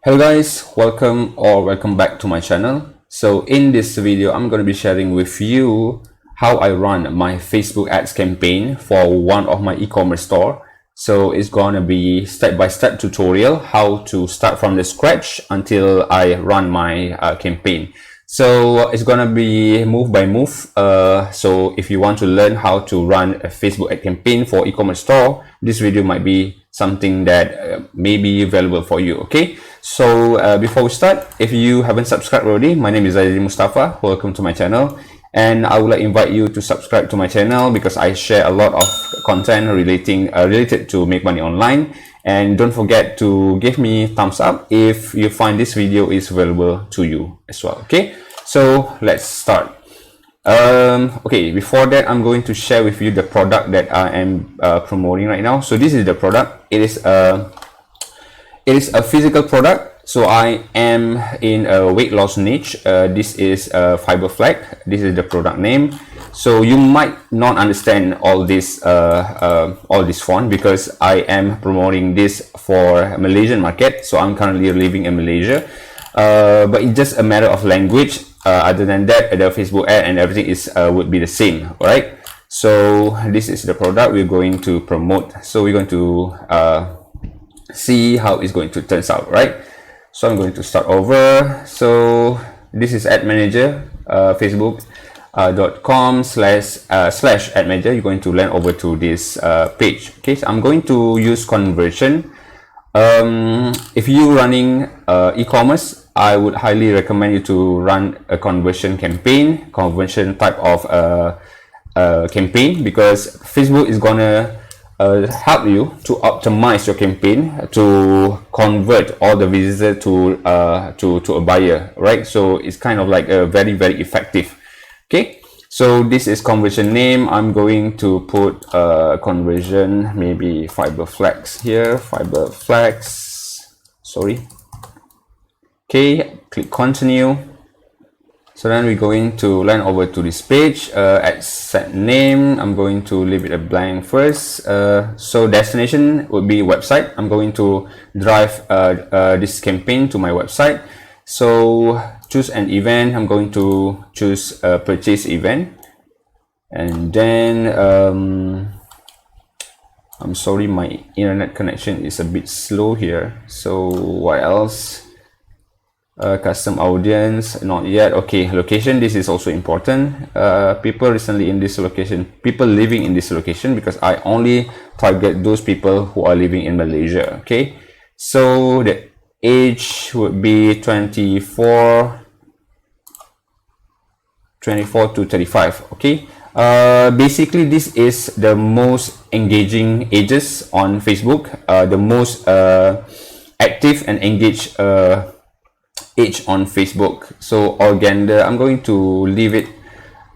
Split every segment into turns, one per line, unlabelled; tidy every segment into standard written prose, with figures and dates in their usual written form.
Hello guys, welcome back to my channel. So in this video, I'm going to be sharing with you how I run my Facebook ads campaign for one of my e-commerce store. So it's going to be step-by-step tutorial how to start from the scratch until I run my campaign. So it's gonna be move by move. So if you want to learn how to run a Facebook ad campaign for e-commerce store, this video might be something that may be valuable for you. Okay, so before we start, if you haven't subscribed already, my name is Zaidi Mustafa. Welcome to my channel, and I would like to invite you to subscribe to my channel because I share a lot of content related to make money online. And don't forget to give me thumbs up if you find this video is valuable to you as well. Okay, so let's start. Okay, before that, I'm going to share with you the product that I am promoting right now. So this is the product. It is a physical product. So I am in a weight loss niche. This is Fiber Flag. This is the product name. So you might not understand all this font because I am promoting this for Malaysian market. So I'm currently living in Malaysia, but it's just a matter of language. Other than that, the Facebook ad and everything is would be the same, right? So this is the product we're going to promote. So we're going to see how it's going to turn out, right? So I'm going to start over. So this is ad manager, facebook.com/ad manager. You're going to land over to this page. Okay, so I'm going to use conversion. If you're running e-commerce, I would highly recommend you to run a conversion type of campaign, because Facebook is gonna help you to optimize your campaign to convert all the visitors to a buyer, right? So it's kind of like a very effective. Okay, so this is conversion name. I'm going to put conversion, maybe Fiber Flags here, Fiber Flags, sorry. Okay, click continue. So then we're going to land over to this page. At set name, I'm going to leave it a blank first. So destination would be website. I'm going to drive this campaign to my website. So choose an event. I'm going to choose a purchase event. And then I'm sorry, my internet connection is a bit slow here. So what else? Custom audience, not yet. Okay, location, this is also important. People living in this location, because I only target those people who are living in Malaysia. Okay, so the age would be 24 to 35. Okay, basically this is the most engaging ages on Facebook, the most active and engaged age on Facebook. So all gender, I'm going to leave it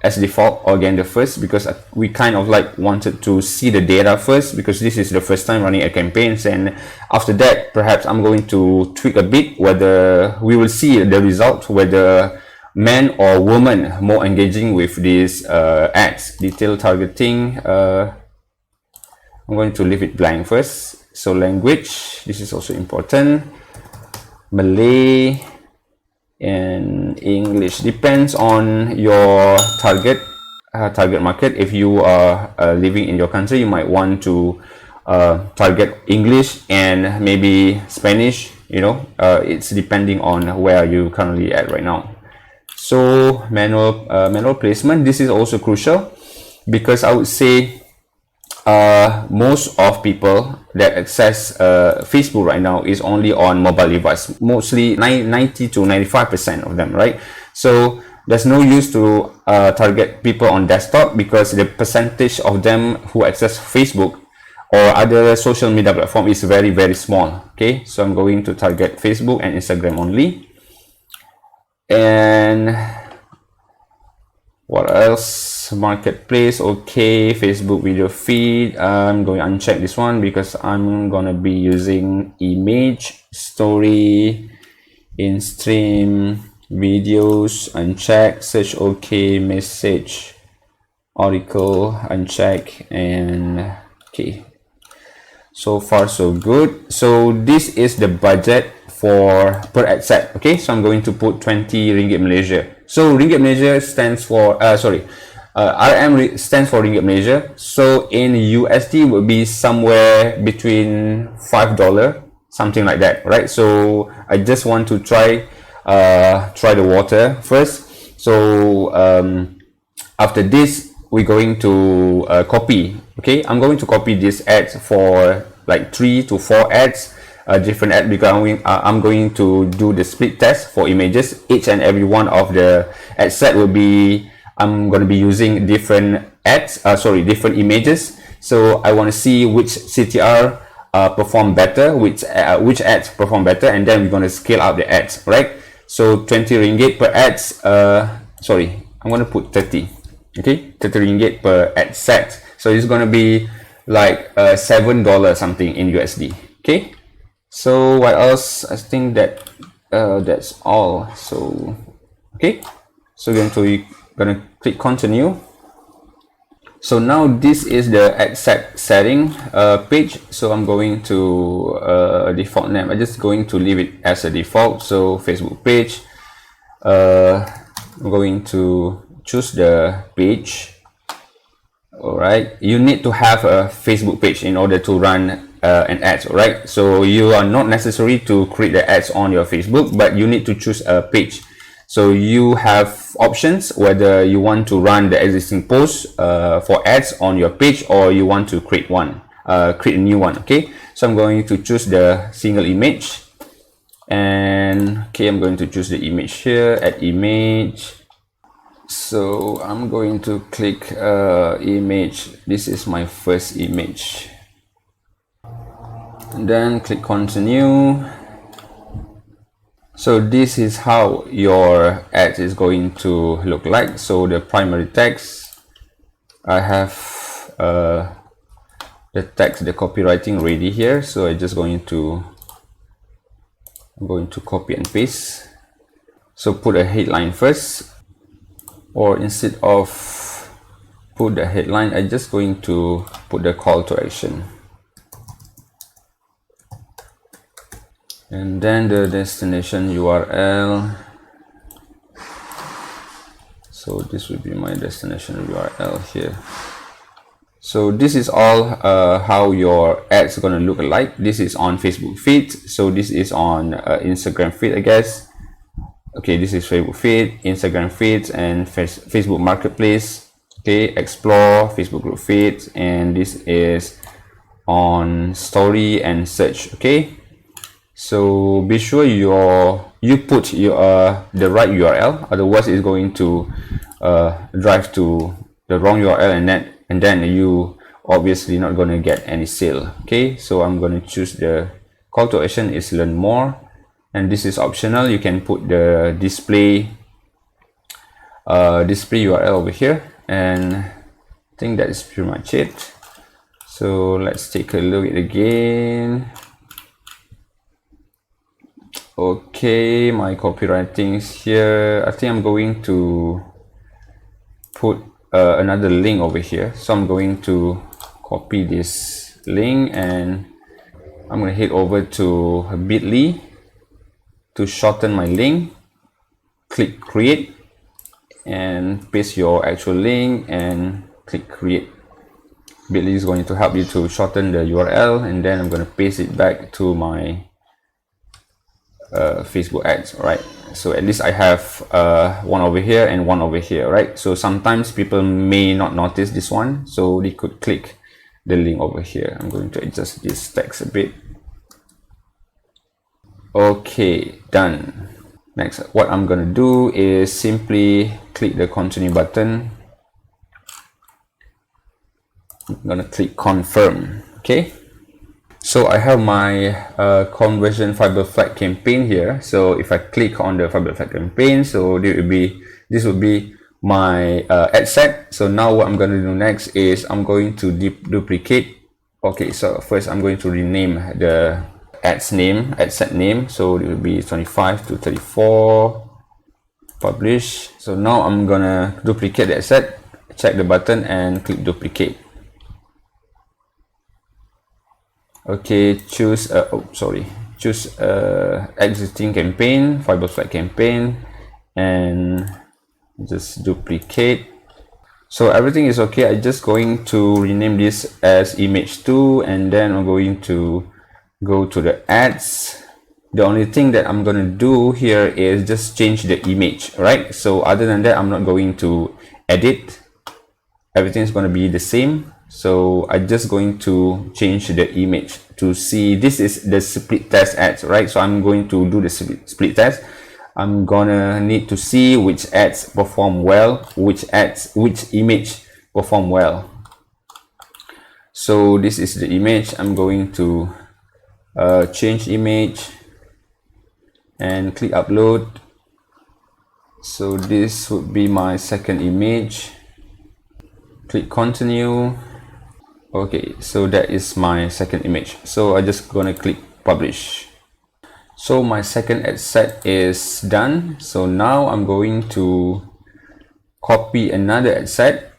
as default, all gender first, because we kind of like wanted to see the data first, because this is the first time running a campaigns, and after that perhaps I'm going to tweak a bit whether we will see the result, whether men or women more engaging with these ads. Detail targeting, I'm going to leave it blank first. So language, this is also important, Malay and English, depends on your target market. If you are living in your country, you might want to target English and maybe Spanish, you know. It's depending on where you currently at right now. So manual placement, this is also crucial, because I would say most of people that access Facebook right now is only on mobile device, mostly 90 to 95% of them, right? So there's no use to target people on desktop, because the percentage of them who access Facebook or other social media platform is very small. Okay, so I'm going to target Facebook and Instagram only. And what else? Marketplace, okay. Facebook video feed, I'm going to uncheck this one because I'm gonna be using image, story, in stream, videos, uncheck, search, okay, message, article, uncheck, and okay. So far so good. So this is the budget for per ad set. Okay, so I'm going to put 20 ringgit Malaysia. So ringgit Malaysia stands for RM stands for ringgit Malaysia. So in USD would be somewhere between $5, something like that, right? So I just want to try the water first. So after this, we're going to copy. Okay, I'm going to copy this ads for like 3 to 4 ads, different ads, because I'm going to do the split test for images. Each and every one of the ad set will be, I'm going to be using different ads, different images. So I want to see which CTR perform better, which ads perform better, and then we're going to scale up the ads, right? So 20 ringgit per ads, I'm going to put 30. Okay, 30 ringgit per ad set. So it's going to be like $7 something in USD. Okay, so what else? I think that that's all. So okay, so we're going to click continue. So now this is the ad set setting page. So I'm going to default name. I'm just going to leave it as a default. So Facebook page. I'm going to choose the page. All right, you need to have a Facebook page in order to run an ad. All right, so you are not necessary to create the ads on your Facebook, but you need to choose a page. So you have options whether you want to run the existing post for ads on your page, or you want to create a new one. Okay, so I'm going to choose the single image, and okay, I'm going to choose the image here, add image. So I'm going to click image. This is my first image, and then click continue. So this is how your ad is going to look like. So the primary text, I have the text, the copywriting ready here. So I'm going to copy and paste. So put a headline first. Or instead of put the headline, I'm just going to put the call to action, and then the destination URL. So this will be my destination URL here. So this is all how your ads are going to look like. This is on Facebook feed. So this is on Instagram feed, I guess. Okay, this is Facebook feed, Instagram feeds, and Facebook marketplace. Okay, explore, Facebook group feeds, and this is on story and search. Okay, so be sure you put the right URL, otherwise it's going to drive to the wrong URL, and then you obviously not going to get any sale. Okay, so I'm going to choose the call to action is learn more. And this is optional. You can put the display URL over here, and I think that is pretty much it. So let's take a look at it again. Okay, my copywriting is here. I think I'm going to put another link over here. So I'm going to copy this link, and I'm going to head over to bit.ly to shorten my link. Click create and paste your actual link and click create. Bit.ly is going to help you to shorten the URL, and then I'm going to paste it back to my Facebook ads. All right, so at least I have one over here and one over here, right? So sometimes people may not notice this one, so they could click the link over here. I'm going to adjust this text a bit. Okay, done. Next, what I'm going to do is simply click the continue button. I'm going to click confirm. Okay, so I have my conversion fiber flag campaign here. So if I click on the fiber flag campaign, so this will be my ad set. So now what I'm going to do next is I'm going to duplicate. Okay, so first I'm going to rename the ad set name. So it will be 25 to 34, publish. So now I'm gonna duplicate the ad set, check the button and click duplicate. Okay, choose choose existing campaign, fiber flag campaign, and just duplicate. So everything is okay. I'm just going to rename this as image 2, and then I'm going to go to the ads. The only thing that I'm going to do here is just change the image, right? So other than that, I'm not going to edit. Everything is going to be the same. So I'm just going to change the image to see. This is the split test ads, right? So I'm going to do the split test. I'm gonna need to see which ads perform well, which image perform well. So this is the image. I'm going to change image and click upload. So this would be my second image. Click continue. Okay, so that is my second image. So I'm just gonna click publish. So my second ad set is done. So now I'm going to copy another ad set.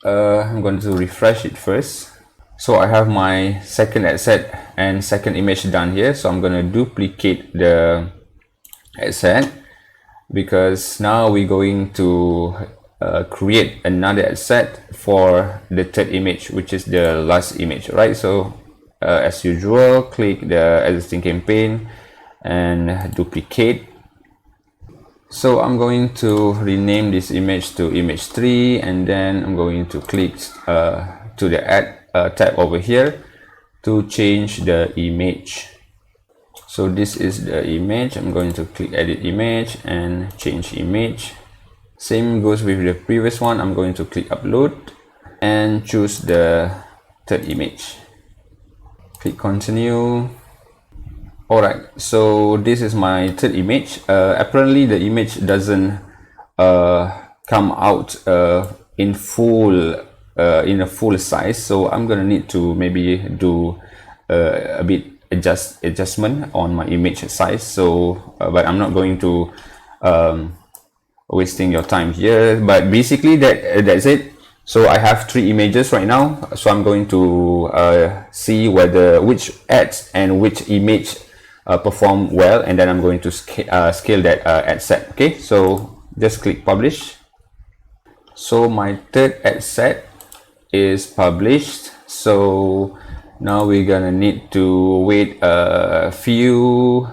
I'm going to refresh it first. So I have my second ad set and second image done here. So I'm going to duplicate the ad set, because now we're going to create another ad set for the third image, which is the last image, right? So as usual, click the existing campaign and duplicate. So I'm going to rename this image to image 3, and then I'm going to click to the add tab over here to change the image. So this is the image. I'm going to click edit image and change image. Same goes with the previous one. I'm going to click upload and choose the third image. Click continue. Alright, so this is my third image. Apparently the image doesn't come out in a full size, so I'm gonna need to maybe do a bit adjustment on my image size. So but I'm not going to wasting your time here, but basically that's it. So I have 3 images right now, so I'm going to see which ads and which image perform well, and then I'm going to scale that ad set. Okay, so just click publish. So my third ad set is published. So now we're gonna need to wait a few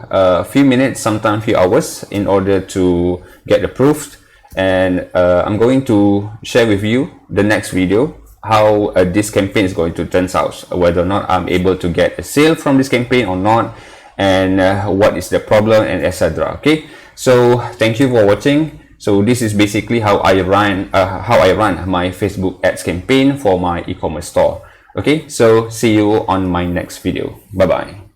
minutes, sometimes few hours, in order to get approved. And I'm going to share with you the next video how this campaign is going to turn out, whether or not I'm able to get a sale from this campaign or not, and what is the problem, and etc. Okay, so thank you for watching. So this is basically how I run my Facebook ads campaign for my e-commerce store. Okay, so see you on my next video. Bye bye.